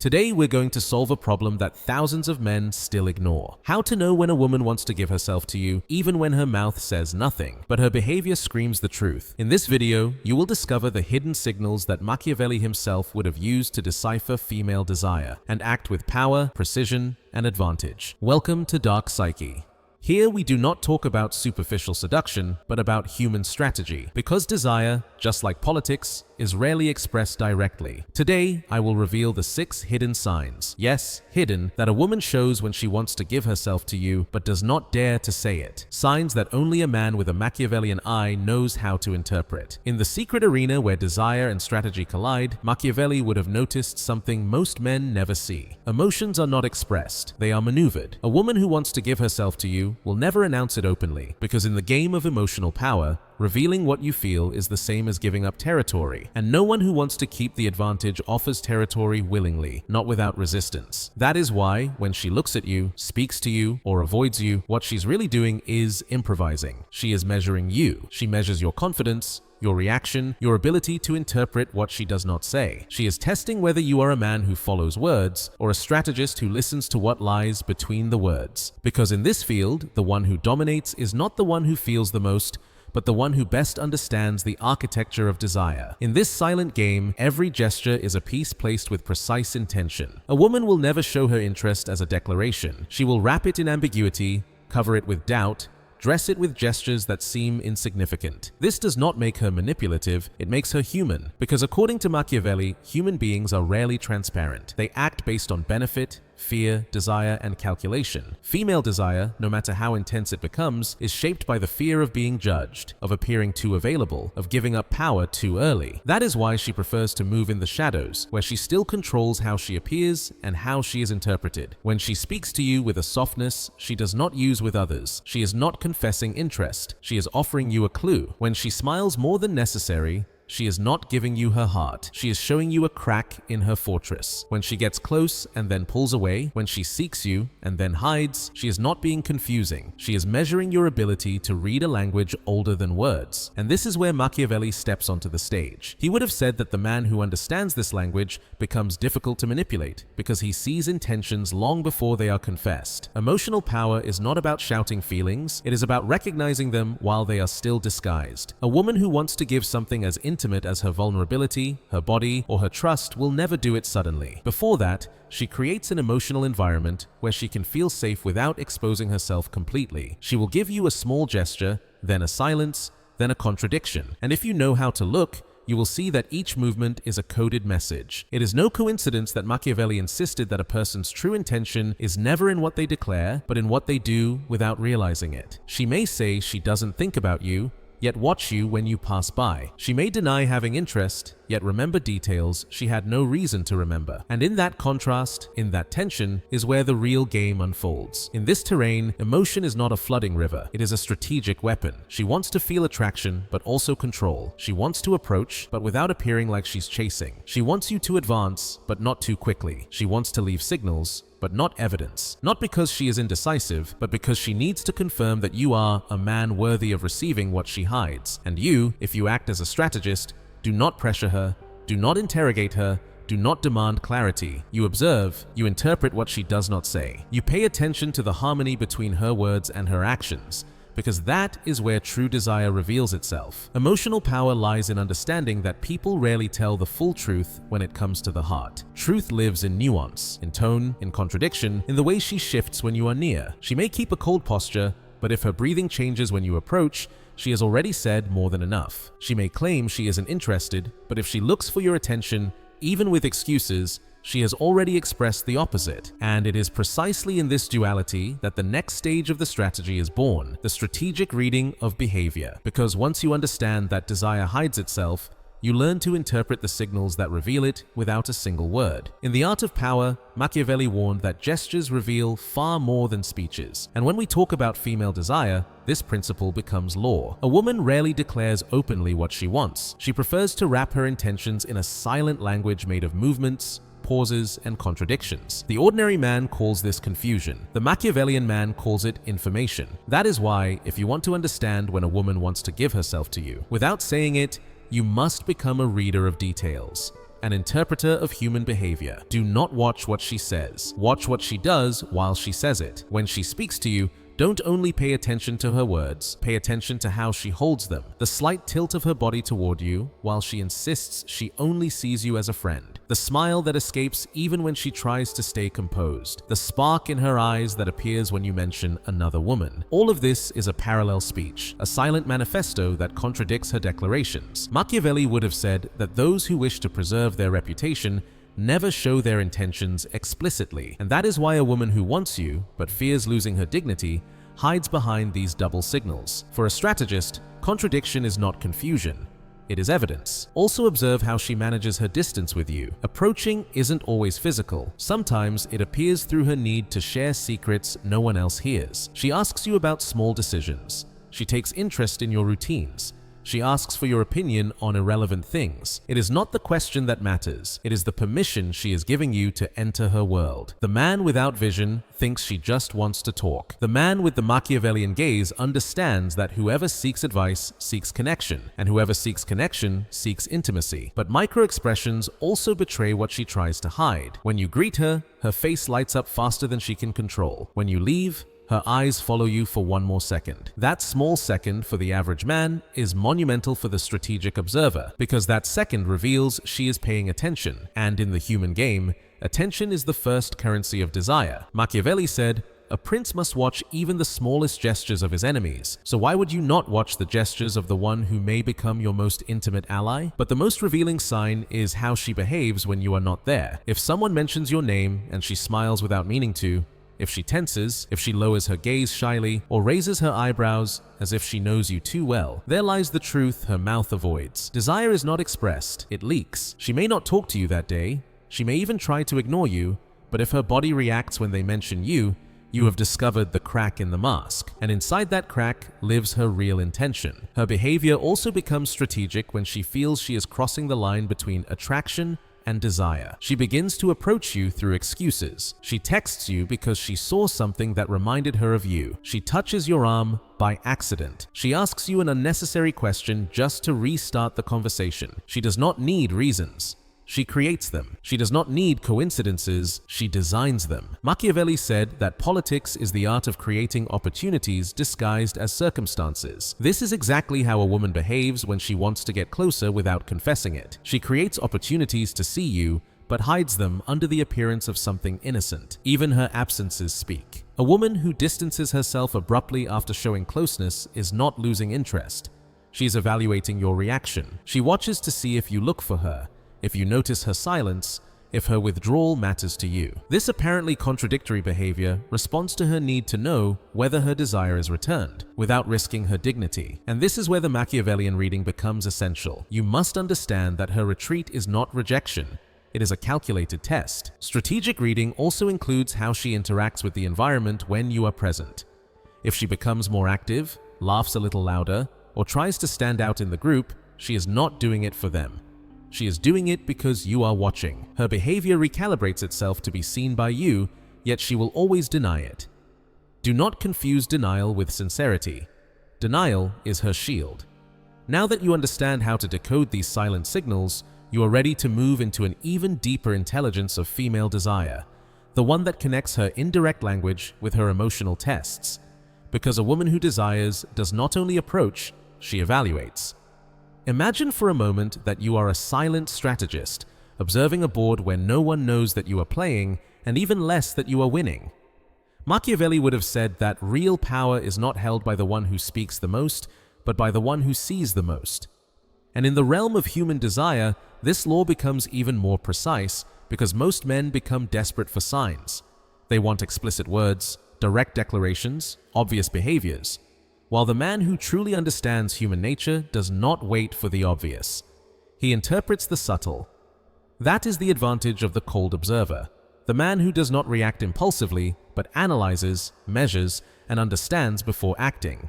Today we're going to solve a problem that thousands of men still ignore. How to know when a woman wants to give herself to you even when her mouth says nothing, but her behavior screams the truth. In this video, you will discover the hidden signals that Machiavelli himself would have used to decipher female desire and act with power, precision, and advantage. Welcome to Dark Psyche. Here we do not talk about superficial seduction, but about human strategy, because desire, just like politics, is rarely expressed directly. Today, I will reveal the 6 hidden signs, yes, hidden, that a woman shows when she wants to give herself to you, but does not dare to say it. Signs that only a man with a Machiavellian eye knows how to interpret. In the secret arena where desire and strategy collide, Machiavelli would have noticed something most men never see. Emotions are not expressed, they are maneuvered. A woman who wants to give herself to you will never announce it openly, because in the game of emotional power, revealing what you feel is the same as giving up territory, and no one who wants to keep the advantage offers territory willingly, not without resistance. That is why, when she looks at you, speaks to you, or avoids you, what she's really doing is improvising. She is measuring you. She measures your confidence, your reaction, your ability to interpret what she does not say. She is testing whether you are a man who follows words or a strategist who listens to what lies between the words. Because in this field, the one who dominates is not the one who feels the most, but the one who best understands the architecture of desire. In this silent game, every gesture is a piece placed with precise intention. A woman will never show her interest as a declaration. She will wrap it in ambiguity, cover it with doubt, dress it with gestures that seem insignificant. This does not make her manipulative, it makes her human, because according to Machiavelli, human beings are rarely transparent. They act based on benefit, fear, desire, and calculation. Female desire, no matter how intense it becomes, is shaped by the fear of being judged, of appearing too available, of giving up power too early. That is why she prefers to move in the shadows, where she still controls how she appears and how she is interpreted. When she speaks to you with a softness she does not use with others, she is not confessing interest, she is offering you a clue. When she smiles more than necessary, she is not giving you her heart. She is showing you a crack in her fortress. When she gets close and then pulls away, when she seeks you and then hides, she is not being confusing. She is measuring your ability to read a language older than words. And this is where Machiavelli steps onto the stage. He would have said that the man who understands this language becomes difficult to manipulate because he sees intentions long before they are confessed. Emotional power is not about shouting feelings, it is about recognizing them while they are still disguised. A woman who wants to give something as intimate as her vulnerability, her body, or her trust will never do it suddenly. Before that, she creates an emotional environment where she can feel safe without exposing herself completely. She will give you a small gesture, then a silence, then a contradiction. And if you know how to look, you will see that each movement is a coded message. It is no coincidence that Machiavelli insisted that a person's true intention is never in what they declare, but in what they do without realizing it. She may say she doesn't think about you, yet watch you when you pass by. She may deny having interest, yet remember details she had no reason to remember. And in that contrast, in that tension, is where the real game unfolds. In this terrain, emotion is not a flooding river, it is a strategic weapon. She wants to feel attraction, but also control. She wants to approach, but without appearing like she's chasing. She wants you to advance, but not too quickly. She wants to leave signals, but not evidence. Not because she is indecisive, but because she needs to confirm that you are a man worthy of receiving what she hides. And you, if you act as a strategist, do not pressure her, do not interrogate her, do not demand clarity. You observe, you interpret what she does not say. You pay attention to the harmony between her words and her actions, because that is where true desire reveals itself. Emotional power lies in understanding that people rarely tell the full truth when it comes to the heart. Truth lives in nuance, in tone, in contradiction, in the way she shifts when you are near. She may keep a cold posture, but if her breathing changes when you approach, she has already said more than enough. She may claim she isn't interested, but if she looks for your attention, even with excuses, she has already expressed the opposite. And it is precisely in this duality that the next stage of the strategy is born, the strategic reading of behavior. Because once you understand that desire hides itself, you learn to interpret the signals that reveal it without a single word. In The Art of Power, Machiavelli warned that gestures reveal far more than speeches. And when we talk about female desire, this principle becomes law. A woman rarely declares openly what she wants. She prefers to wrap her intentions in a silent language made of movements, pauses, and contradictions. The ordinary man calls this confusion. The Machiavellian man calls it information. That is why, if you want to understand when a woman wants to give herself to you, without saying it, you must become a reader of details. an interpreter of human behavior. Do not watch what she says. Watch what she does while she says it. When she speaks to you, don't only pay attention to her words, pay attention to how she holds them, the slight tilt of her body toward you while she insists she only sees you as a friend, the smile that escapes even when she tries to stay composed, the spark in her eyes that appears when you mention another woman. All of this is a parallel speech, a silent manifesto that contradicts her declarations. Machiavelli would have said that those who wish to preserve their reputation never show their intentions explicitly, and that is why a woman who wants you but fears losing her dignity hides behind these double signals. For a strategist, contradiction is not confusion, it is evidence. Also observe how she manages her distance with you. Approaching isn't always physical. Sometimes it appears through her need to share secrets no one else hears. She asks you about small decisions. She takes interest in your routines. She asks for your opinion on irrelevant things. It is not the question that matters. It is the permission she is giving you to enter her world. The man without vision thinks she just wants to talk. The man with the Machiavellian gaze understands that whoever seeks advice seeks connection, and whoever seeks connection seeks intimacy. But micro-expressions also betray what she tries to hide. When you greet her, her face lights up faster than she can control. When you leave, her eyes follow you for one more second. That small second for the average man is monumental for the strategic observer, because that second reveals she is paying attention, and in the human game, attention is the first currency of desire. Machiavelli said, "A prince must watch even the smallest gestures of his enemies, so why would you not watch the gestures of the one who may become your most intimate ally?" But the most revealing sign is how she behaves when you are not there. If someone mentions your name and she smiles without meaning to, if she tenses, if she lowers her gaze shyly, or raises her eyebrows as if she knows you too well, there lies the truth her mouth avoids. Desire is not expressed, it leaks. She may not talk to you that day, she may even try to ignore you, but if her body reacts when they mention you, you have discovered the crack in the mask, and inside that crack lives her real intention. Her behavior also becomes strategic when she feels she is crossing the line between attraction and desire. She begins to approach you through excuses. She texts you because she saw something that reminded her of you. She touches your arm by accident. She asks you an unnecessary question just to restart the conversation. She does not need reasons. She creates them. She does not need coincidences, she designs them. Machiavelli said that politics is the art of creating opportunities disguised as circumstances. This is exactly how a woman behaves when she wants to get closer without confessing it. She creates opportunities to see you, but hides them under the appearance of something innocent. Even her absences speak. A woman who distances herself abruptly after showing closeness is not losing interest. She is evaluating your reaction. She watches to see if you look for her, if you notice her silence, if her withdrawal matters to you. This apparently contradictory behavior responds to her need to know whether her desire is returned, without risking her dignity. And this is where the Machiavellian reading becomes essential. You must understand that her retreat is not rejection, it is a calculated test. Strategic reading also includes how she interacts with the environment when you are present. If she becomes more active, laughs a little louder, or tries to stand out in the group, she is not doing it for them. She is doing it because you are watching. Her behavior recalibrates itself to be seen by you, yet she will always deny it. Do not confuse denial with sincerity. Denial is her shield. Now that you understand how to decode these silent signals, you are ready to move into an even deeper intelligence of female desire, the one that connects her indirect language with her emotional tests. Because a woman who desires does not only approach, she evaluates. Imagine for a moment that you are a silent strategist, observing a board where no one knows that you are playing, and even less that you are winning. Machiavelli would have said that real power is not held by the one who speaks the most, but by the one who sees the most. And in the realm of human desire, this law becomes even more precise because most men become desperate for signs. They want explicit words, direct declarations, obvious behaviors. While the man who truly understands human nature does not wait for the obvious. He interprets the subtle. That is the advantage of the cold observer, the man who does not react impulsively, but analyzes, measures, and understands before acting.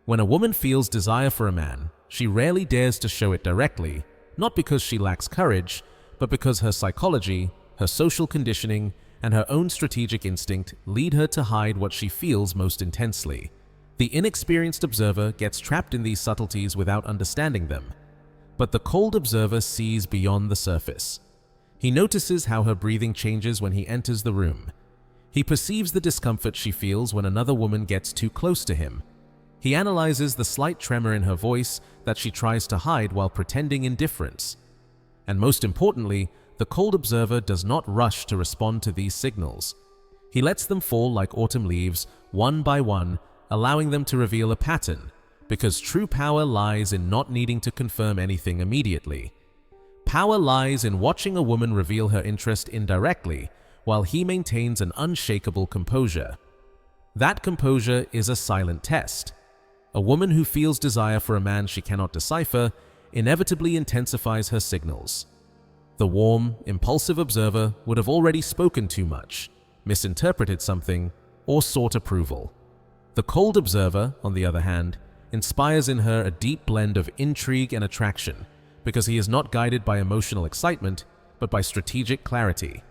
When a woman feels desire for a man, she rarely dares to show it directly, not because she lacks courage, but because her psychology, her social conditioning, and her own strategic instinct lead her to hide what she feels most intensely. The inexperienced observer gets trapped in these subtleties without understanding them. But the cold observer sees beyond the surface. He notices how her breathing changes when he enters the room. He perceives the discomfort she feels when another woman gets too close to him. He analyzes the slight tremor in her voice that she tries to hide while pretending indifference. And most importantly, the cold observer does not rush to respond to these signals. He lets them fall like autumn leaves, one by one, allowing them to reveal a pattern, because true power lies in not needing to confirm anything immediately. Power lies in watching a woman reveal her interest indirectly, while he maintains an unshakable composure. That composure is a silent test. A woman who feels desire for a man she cannot decipher inevitably intensifies her signals. The warm, impulsive observer would have already spoken too much, misinterpreted something, or sought approval. The cold observer, on the other hand, inspires in her a deep blend of intrigue and attraction, because he is not guided by emotional excitement, but by strategic clarity.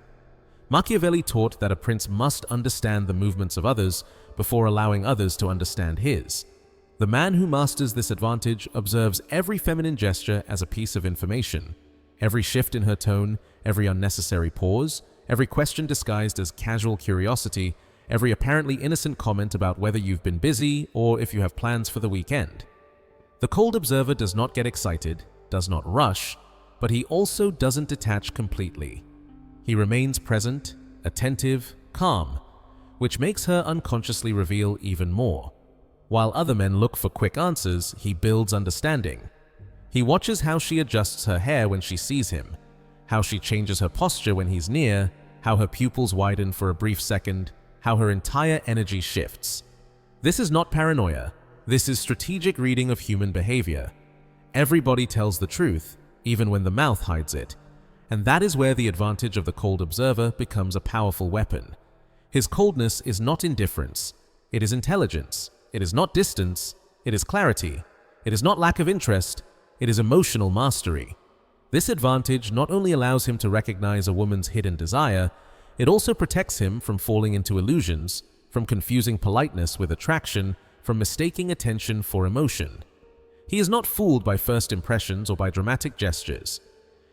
Machiavelli taught that a prince must understand the movements of others before allowing others to understand his. The man who masters this advantage observes every feminine gesture as a piece of information, every shift in her tone, every unnecessary pause, every question disguised as casual curiosity, every apparently innocent comment about whether you've been busy or if you have plans for the weekend. The cold observer does not get excited, does not rush, but he also doesn't detach completely. He remains present, attentive, calm, which makes her unconsciously reveal even more. While other men look for quick answers, he builds understanding. He watches how she adjusts her hair when she sees him, how she changes her posture when he's near, how her pupils widen for a brief second, how her entire energy shifts. This is not paranoia. This is strategic reading of human behavior. Everybody tells the truth, even when the mouth hides it. And that is where the advantage of the cold observer becomes a powerful weapon. His coldness is not indifference. It is intelligence. It is not distance. It is clarity. It is not lack of interest. It is emotional mastery. This advantage not only allows him to recognize a woman's hidden desire, it also protects him from falling into illusions, from confusing politeness with attraction, from mistaking attention for emotion. He is not fooled by first impressions or by dramatic gestures.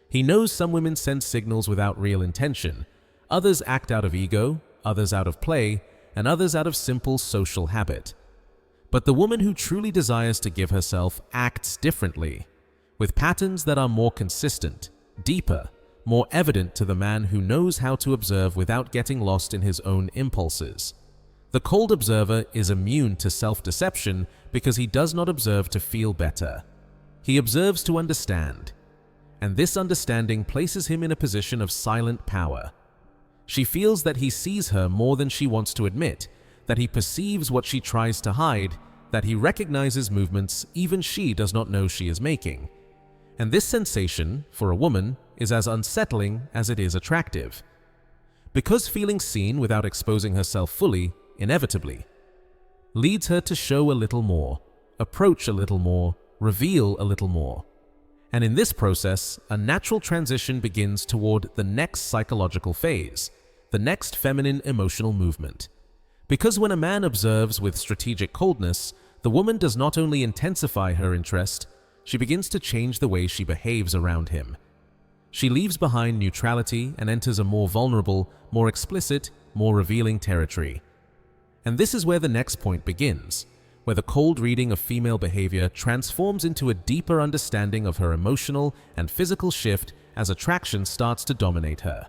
He knows some women send signals without real intention, others act out of ego, others out of play, and others out of simple social habit. But the woman who truly desires to give herself acts differently, with patterns that are more consistent, deeper, more evident to the man who knows how to observe without getting lost in his own impulses. The cold observer is immune to self-deception because he does not observe to feel better. He observes to understand. And this understanding places him in a position of silent power. She feels that he sees her more than she wants to admit, that he perceives what she tries to hide, that he recognizes movements even she does not know she is making. And this sensation, for a woman, is as unsettling as it is attractive. Because feeling seen without exposing herself fully, inevitably, leads her to show a little more, approach a little more, reveal a little more. And in this process, a natural transition begins toward the next psychological phase, the next feminine emotional movement. Because when a man observes with strategic coldness, the woman does not only intensify her interest, she begins to change the way she behaves around him. She leaves behind neutrality and enters a more vulnerable, more explicit, more revealing territory. And this is where the next point begins, where the cold reading of female behavior transforms into a deeper understanding of her emotional and physical shift as attraction starts to dominate her.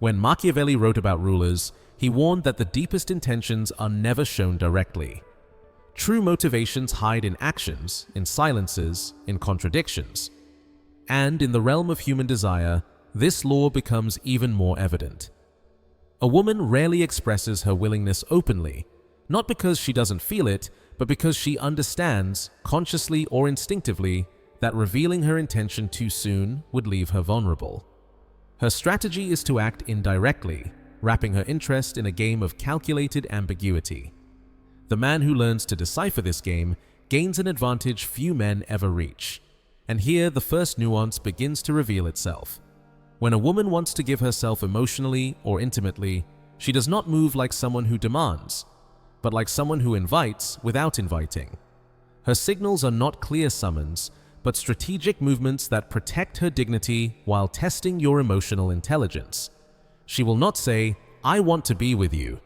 When Machiavelli wrote about rulers, he warned that the deepest intentions are never shown directly. True motivations hide in actions, in silences, in contradictions. And in the realm of human desire, this law becomes even more evident. A woman rarely expresses her willingness openly, not because she doesn't feel it, but because she understands, consciously or instinctively, that revealing her intention too soon would leave her vulnerable. Her strategy is to act indirectly, wrapping her interest in a game of calculated ambiguity. The man who learns to decipher this game gains an advantage few men ever reach. And here the first nuance begins to reveal itself. When a woman wants to give herself emotionally or intimately, she does not move like someone who demands, but like someone who invites without inviting. Her signals are not clear summons, but strategic movements that protect her dignity while testing your emotional intelligence. She will not say, "I want to be with you,"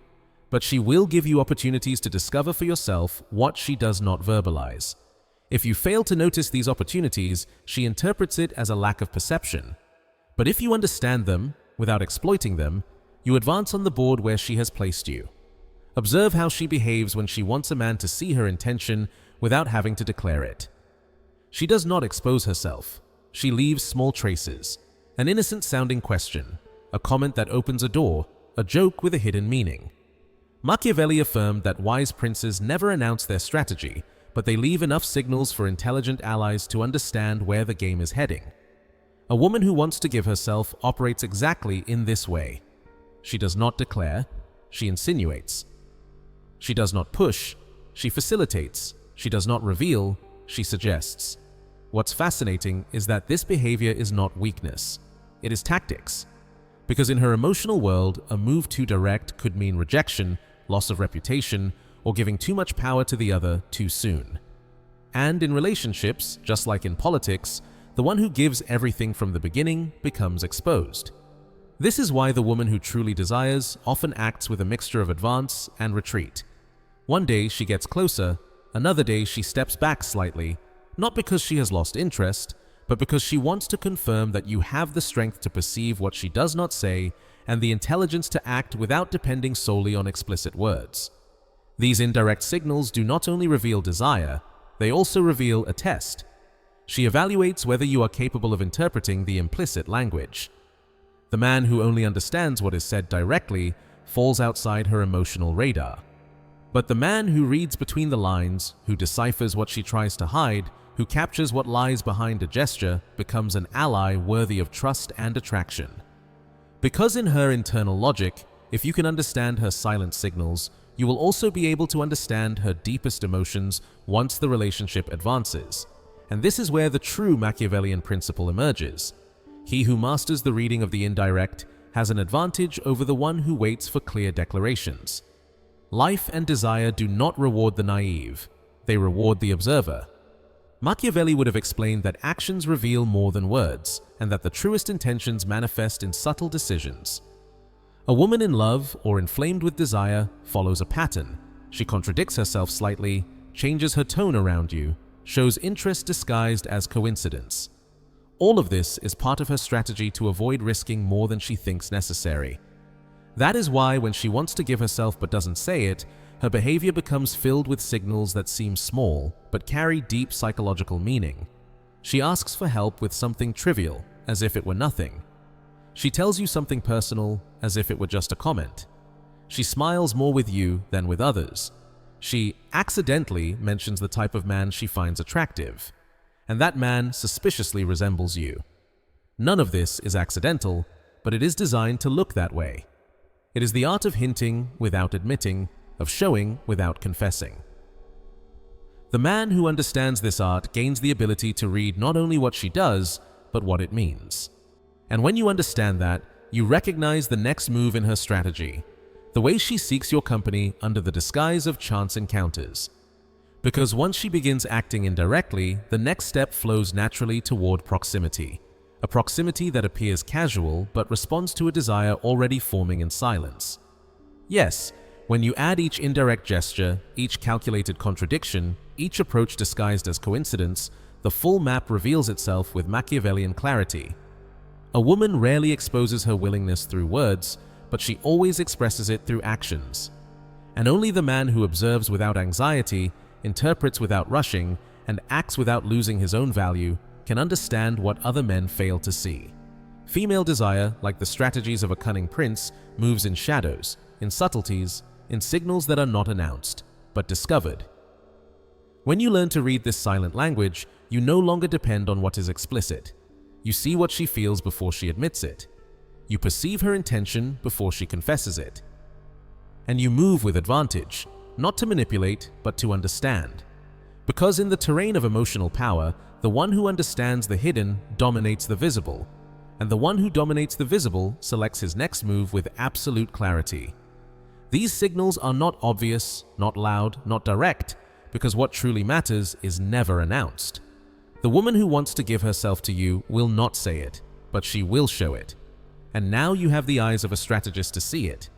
but she will give you opportunities to discover for yourself what she does not verbalize. If you fail to notice these opportunities, she interprets it as a lack of perception. But if you understand them, without exploiting them, you advance on the board where she has placed you. Observe how she behaves when she wants a man to see her intention without having to declare it. She does not expose herself. She leaves small traces, an innocent-sounding question, a comment that opens a door, a joke with a hidden meaning. Machiavelli affirmed that wise princes never announce their strategy, but they leave enough signals for intelligent allies to understand where the game is heading. A woman who wants to give herself operates exactly in this way. She does not declare, she insinuates. She does not push, she facilitates. She does not reveal, she suggests. What's fascinating is that this behavior is not weakness, it is tactics. Because in her emotional world, a move too direct could mean rejection, loss of reputation, or giving too much power to the other too soon. And in relationships, just like in politics, the one who gives everything from the beginning becomes exposed. This is why the woman who truly desires often acts with a mixture of advance and retreat. One day she gets closer, another day she steps back slightly, not because she has lost interest, but because she wants to confirm that you have the strength to perceive what she does not say and the intelligence to act without depending solely on explicit words. These indirect signals do not only reveal desire, they also reveal a test. She evaluates whether you are capable of interpreting the implicit language. The man who only understands what is said directly falls outside her emotional radar. But the man who reads between the lines, who deciphers what she tries to hide, who captures what lies behind a gesture, becomes an ally worthy of trust and attraction. Because in her internal logic, if you can understand her silent signals, you will also be able to understand her deepest emotions once the relationship advances. And this is where the true Machiavellian principle emerges. He who masters the reading of the indirect has an advantage over the one who waits for clear declarations. Life and desire do not reward the naive, they reward the observer. Machiavelli would have explained that actions reveal more than words, and that the truest intentions manifest in subtle decisions. A woman in love or inflamed with desire follows a pattern. She contradicts herself slightly, changes her tone around you, shows interest disguised as coincidence. All of this is part of her strategy to avoid risking more than she thinks necessary. That is why when she wants to give herself but doesn't say it, her behavior becomes filled with signals that seem small but carry deep psychological meaning. She asks for help with something trivial, as if it were nothing. She tells you something personal, as if it were just a comment. She smiles more with you than with others. She accidentally mentions the type of man she finds attractive, and that man suspiciously resembles you. None of this is accidental, but it is designed to look that way. It is the art of hinting without admitting, of showing without confessing. The man who understands this art gains the ability to read not only what she does, but what it means. And when you understand that, you recognize the next move in her strategy, the way she seeks your company under the disguise of chance encounters. Because once she begins acting indirectly, the next step flows naturally toward proximity, a proximity that appears casual but responds to a desire already forming in silence. Yes, when you add each indirect gesture, each calculated contradiction, each approach disguised as coincidence, the full map reveals itself with Machiavellian clarity. A woman rarely exposes her willingness through words, but she always expresses it through actions. And only the man who observes without anxiety, interprets without rushing, and acts without losing his own value can understand what other men fail to see. Female desire, like the strategies of a cunning prince, moves in shadows, in subtleties, in signals that are not announced, but discovered. When you learn to read this silent language, you no longer depend on what is explicit. You see what she feels before she admits it. You perceive her intention before she confesses it. And you move with advantage, not to manipulate, but to understand. Because in the terrain of emotional power, the one who understands the hidden dominates the visible, and the one who dominates the visible selects his next move with absolute clarity. These signals are not obvious, not loud, not direct, because what truly matters is never announced. The woman who wants to give herself to you will not say it, but she will show it. And now you have the eyes of a strategist to see it.